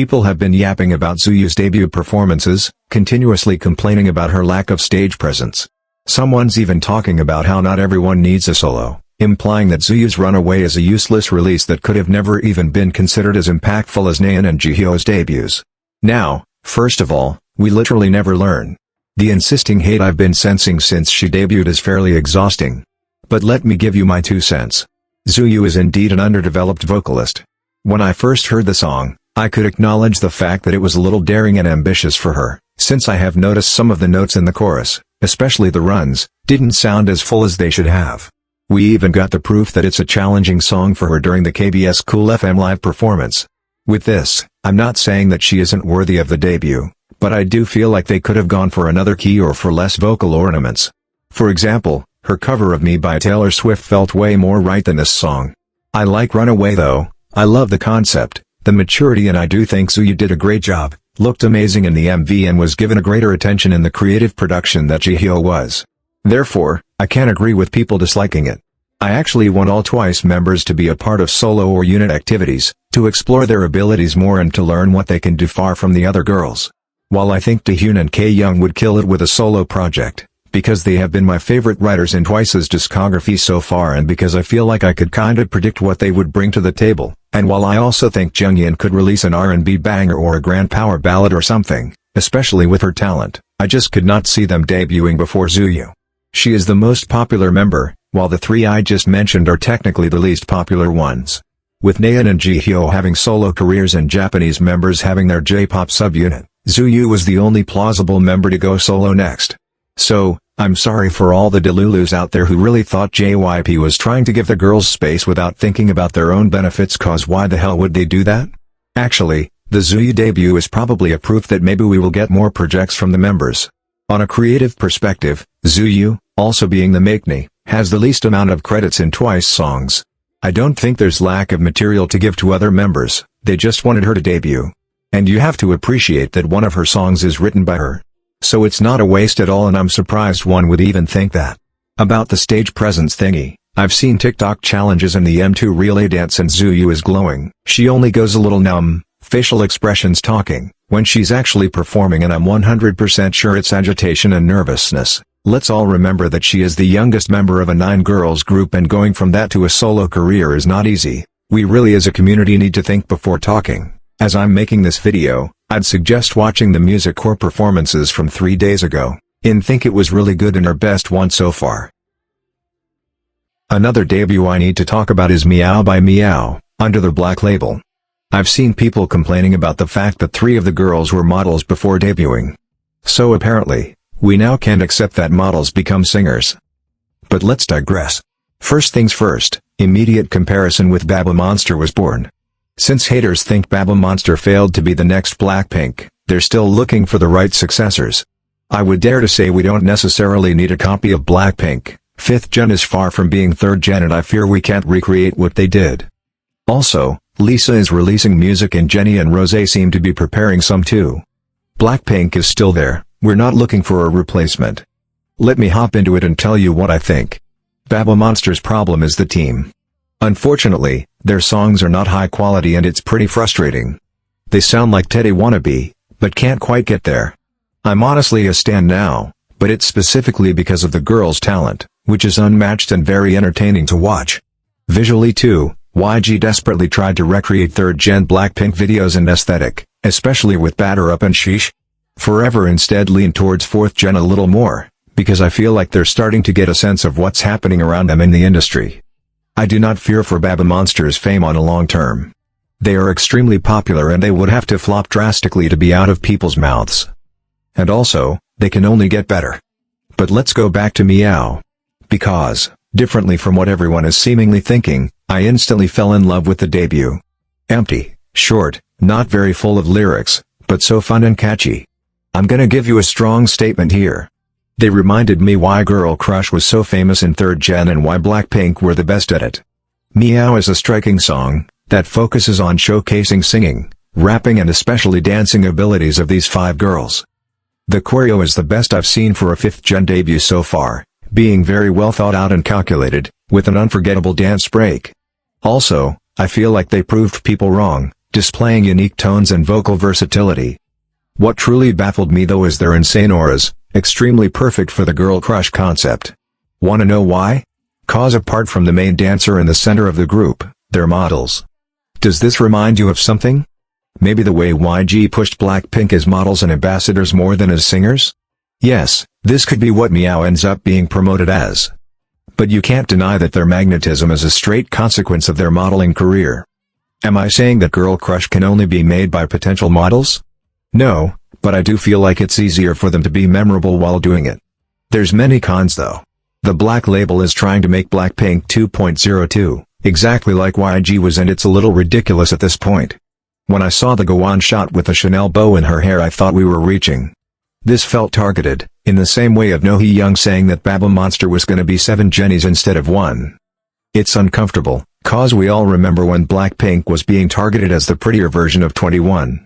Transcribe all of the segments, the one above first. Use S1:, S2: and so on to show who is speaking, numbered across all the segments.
S1: People have been yapping about Tsuyu's debut performances, continuously complaining about her lack of stage presence. Someone's even talking about how not everyone needs a solo, implying that Tsuyu's Runaway is a useless release that could have never even been considered as impactful as Nayeon and Jihyo's debuts. Now, first of all, we literally never learn. The insisting hate I've been sensing since she debuted is fairly exhausting. But let me give you my 2 cents. Tzuyu is indeed an underdeveloped vocalist. When I first heard the song, I could acknowledge the fact that it was a little daring and ambitious for her, since I have noticed some of the notes in the chorus, especially the runs, didn't sound as full as they should have. We even got the proof that it's a challenging song for her during the KBS Cool FM live performance. With this, I'm not saying that she isn't worthy of the debut, but I do feel like they could have gone for another key or for less vocal ornaments. For example, her cover of Me by Taylor Swift felt way more right than this song. I like Runaway though, I love the concept, the maturity, and I do think Tzuyu did a great job, looked amazing in the MV and was given a greater attention in the creative production that Jihyo was. Therefore, I can't agree with people disliking it. I actually want all Twice members to be a part of solo or unit activities, to explore their abilities more and to learn what they can do far from the other girls. While I think Taehyun and K-Young would kill it with a solo project, because they have been my favorite writers in Twice's discography so far and because I feel like I could kinda predict what they would bring to the table, and while I also think Jungyeon could release an R&B banger or a grand power ballad or something, especially with her talent, I just could not see them debuting before Tzuyu. She is the most popular member, while the 3 I just mentioned are technically the least popular ones. With Nayeon and Jihyo having solo careers and Japanese members having their J-pop subunit, Tzuyu was the only plausible member to go solo next. So, I'm sorry for all the delulus out there who really thought JYP was trying to give the girls space without thinking about their own benefits, cause why the hell would they do that? Actually, the Tzuyu debut is probably a proof that maybe we will get more projects from the members. On a creative perspective, Tzuyu, also being the maknae, has the least amount of credits in Twice songs. I don't think there's lack of material to give to other members, they just wanted her to debut. And you have to appreciate that one of her songs is written by her. So it's not a waste at all, and I'm surprised one would even think that. About the stage presence thingy, I've seen TikTok challenges and the M2 relay dance and Tzuyu is glowing. She only goes a little numb, facial expressions talking, when she's actually performing, and I'm 100% sure it's agitation and nervousness. Let's all remember that she is the youngest member of a 9-girls group, and going from that to a solo career is not easy. We really as a community need to think before talking. As I'm making this video, I'd suggest watching the music core performances from 3 days ago. I think it was really good and our best one so far. Another debut I need to talk about is Meow by Meow, under the Black label. I've seen people complaining about the fact that 3 of the girls were models before debuting. So apparently, we now can't accept that models become singers. But let's digress. First things first, immediate comparison with Baba Monster was born. Since haters think Baba Monster failed to be the next Blackpink, they're still looking for the right successors. I would dare to say we don't necessarily need a copy of Blackpink. 5th gen is far from being 3rd gen, and I fear we can't recreate what they did. Also, Lisa is releasing music and Jennie and Rosé seem to be preparing some too. Blackpink is still there, we're not looking for a replacement. Let me hop into it and tell you what I think. Baba Monster's problem is the team. Unfortunately, their songs are not high quality and it's pretty frustrating. They sound like Teddy wannabe, but can't quite get there. I'm honestly a stan now, but it's specifically because of the girls' talent, which is unmatched and very entertaining to watch. Visually too, YG desperately tried to recreate 3rd gen Blackpink videos and aesthetic, especially with Batter Up and Sheesh. Forever instead lean towards 4th gen a little more, because I feel like they're starting to get a sense of what's happening around them in the industry. I do not fear for Baba Monster's fame on a long term. They are extremely popular and they would have to flop drastically to be out of people's mouths. And also, they can only get better. But let's go back to Meow. Because, differently from what everyone is seemingly thinking, I instantly fell in love with the debut. Empty, short, not very full of lyrics, but so fun and catchy. I'm gonna give you a strong statement here. They reminded me why Girl Crush was so famous in 3rd gen and why Blackpink were the best at it. Meow is a striking song that focuses on showcasing singing, rapping and especially dancing abilities of these 5 girls. The choreo is the best I've seen for a 5th gen debut so far, being very well thought out and calculated, with an unforgettable dance break. Also, I feel like they proved people wrong, displaying unique tones and vocal versatility. What truly baffled me though is their insane auras, extremely perfect for the girl crush concept. Wanna know why? Cause apart from the main dancer in the center of the group, they're models. Does this remind you of something? Maybe the way YG pushed Blackpink as models and ambassadors more than as singers? Yes, this could be what meow ends up being promoted as. But you can't deny that their magnetism is a straight consequence of their modeling career. Am I saying that girl crush can only be made by potential models? No, but I do feel like it's easier for them to be memorable while doing it. There's many cons though. The black label is trying to make Blackpink 2.02, exactly like YG was, and it's a little ridiculous at this point. When I saw the go-on shot with the Chanel bow in her hair I thought we were reaching. This felt targeted, in the same way of No Hee Young saying that Baba Monster was gonna be 7 Jennies instead of 1. It's uncomfortable, cause we all remember when Blackpink was being targeted as the prettier version of 21.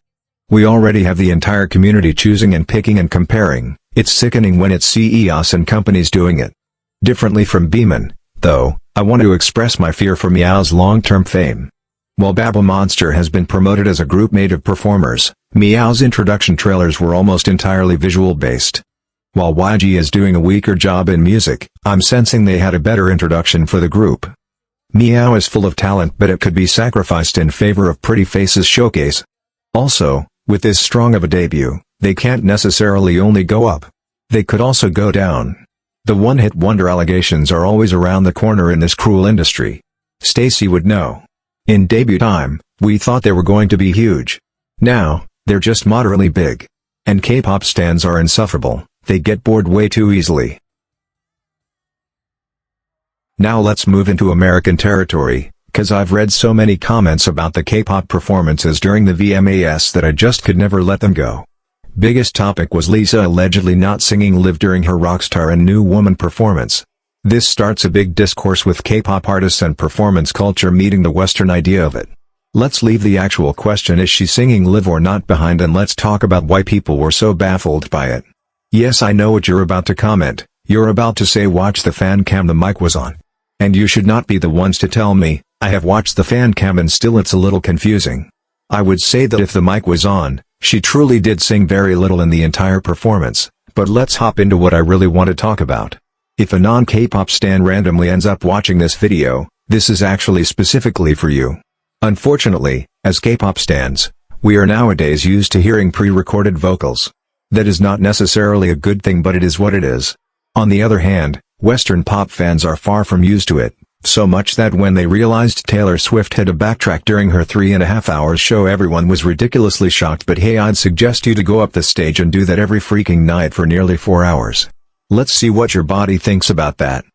S1: We already have the entire community choosing and picking and comparing. It's sickening when it's CEOs and companies doing it. Differently from Beeman, though, I want to express my fear for Meow's long-term fame. While Baba Monster has been promoted as a group made of performers, Meow's introduction trailers were almost entirely visual-based. While YG is doing a weaker job in music, I'm sensing they had a better introduction for the group. Meow is full of talent, but it could be sacrificed in favor of Pretty Faces Showcase. Also, with this strong of a debut, they can't necessarily only go up. They could also go down. The one-hit wonder allegations are always around the corner in this cruel industry. Stacy would know. In debut time, we thought they were going to be huge. Now, they're just moderately big. And K-pop stans are insufferable, they get bored way too easily. Now let's move into American territory, cause I've read so many comments about the K-pop performances during the VMAs that I just could never let them go. Biggest topic was Lisa allegedly not singing Live during her Rockstar and New Woman performance. This starts a big discourse with K-pop artists and performance culture meeting the Western idea of it. Let's leave the actual question is she singing Live or not behind and let's talk about why people were so baffled by it. Yes, I know what you're about to comment, you're about to say watch the fan cam, the mic was on. And you should not be the ones to tell me, I have watched the fan cam and still it's a little confusing. I would say that if the mic was on, she truly did sing very little in the entire performance, but let's hop into what I really want to talk about. If a non-K-pop stan randomly ends up watching this video, this is actually specifically for you. Unfortunately, as K-pop stans, we are nowadays used to hearing pre-recorded vocals. That is not necessarily a good thing, but it is what it is. On the other hand, Western pop fans are far from used to it, so much that when they realized Taylor Swift had to backtrack during her 3.5 hours show everyone was ridiculously shocked. But hey, I'd suggest you to go up the stage and do that every freaking night for nearly 4 hours. Let's see what your body thinks about that.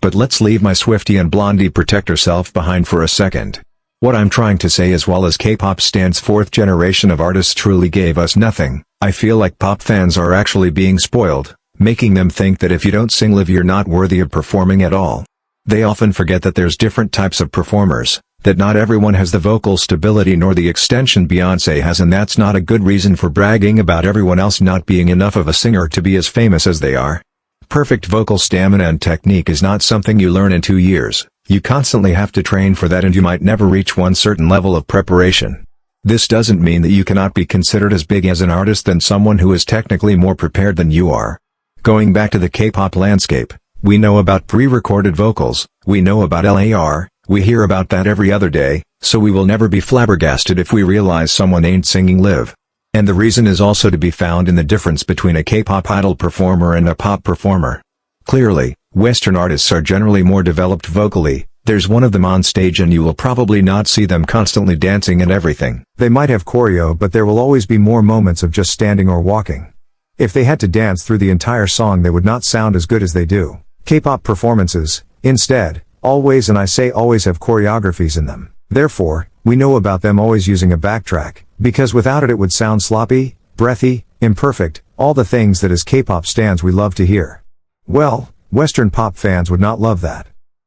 S1: But let's leave my Swiftie and Blondie protector self behind for a second. What I'm trying to say is while as K-pop stans 4th generation of artists truly gave us nothing, I feel like pop fans are actually being spoiled, making them think that if you don't sing Live you're not worthy of performing at all. They often forget that there's different types of performers, that not everyone has the vocal stability nor the extension Beyoncé has, and that's not a good reason for bragging about everyone else not being enough of a singer to be as famous as they are. Perfect vocal stamina and technique is not something you learn in 2 years, you constantly have to train for that and you might never reach one certain level of preparation. This doesn't mean that you cannot be considered as big as an artist than someone who is technically more prepared than you are. Going back to the K-pop landscape, we know about pre-recorded vocals, we know about LAR, we hear about that every other day, so we will never be flabbergasted if we realize someone ain't singing Live. And the reason is also to be found in the difference between a K-pop idol performer and a pop performer. Clearly, Western artists are generally more developed vocally, there's one of them on stage and you will probably not see them constantly dancing and everything. They might have choreo, but there will always be more moments of just standing or walking. If they had to dance through the entire song they would not sound as good as they do. K-pop performances, instead, always, and I say always, have choreographies in them. Therefore, we know about them always using a backtrack, because without it would sound sloppy, breathy, imperfect, all the things that as K-pop stans we love to hear. Well, Western pop fans would not love that.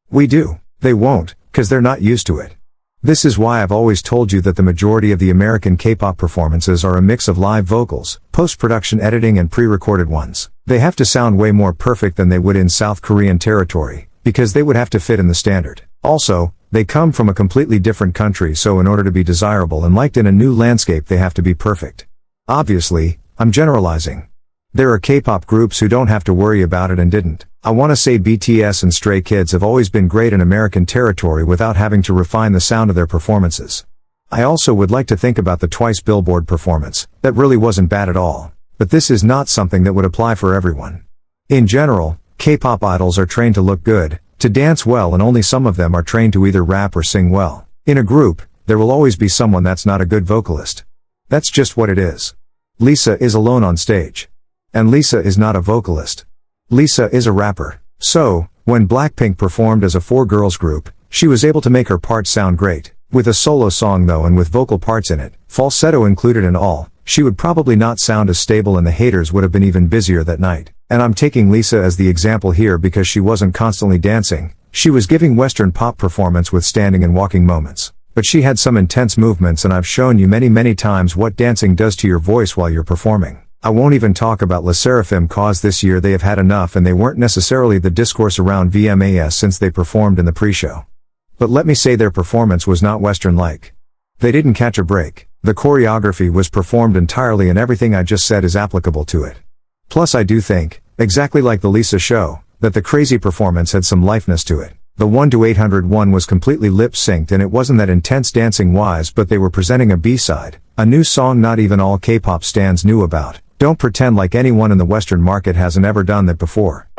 S1: We do. They won't, cause they're not used to it. This is why I've always told you that the majority of the American K-pop performances are a mix of live vocals, post-production editing and pre-recorded ones. They have to sound way more perfect than they would in South Korean territory, because they would have to fit in the standard. Also,
S2: They come from a completely different country, so in order to be desirable and liked in a new landscape they have to be perfect. Obviously, I'm generalizing. There are K-pop groups who don't have to worry about it and didn't. I want to say BTS and Stray Kids have always been great in American territory without having to refine the sound of their performances. I also would like to think about the Twice Billboard performance. That really wasn't bad at all. But this is not something that would apply for everyone. In general, K-pop idols are trained to look good, to dance well, and only some of them are trained to either rap or sing well. In a group, there will always be someone that's not a good vocalist. That's just what it is. Lisa is alone on stage. And Lisa is not a vocalist. Lisa is a rapper. So, when Blackpink performed as a four-girls group, she was able to make her parts sound great. With a solo song though, and with vocal parts in it, falsetto included and all, she would probably not sound as stable, and the haters would have been even busier that night. And I'm taking Lisa as the example here because she wasn't constantly dancing. She was giving Western pop performance with standing and walking moments. But she had some intense movements, and I've shown you many times what dancing does to your voice while you're performing. I won't even talk about Le Sserafim, cause this year they have had enough, and they weren't necessarily the discourse around vmas since they performed in the pre-show. But let me say their performance was not Western-like. They didn't catch a break. The choreography was performed entirely, and everything I just said is applicable to it. Plus I do think, exactly like the Lisa show, that the crazy performance had some liveness to it. The 1-800-1 was completely lip-synced, and it wasn't that intense dancing-wise, but they were presenting a B-side, a new song not even all K-pop stans knew about. Don't pretend like anyone in the Western market hasn't ever done that before.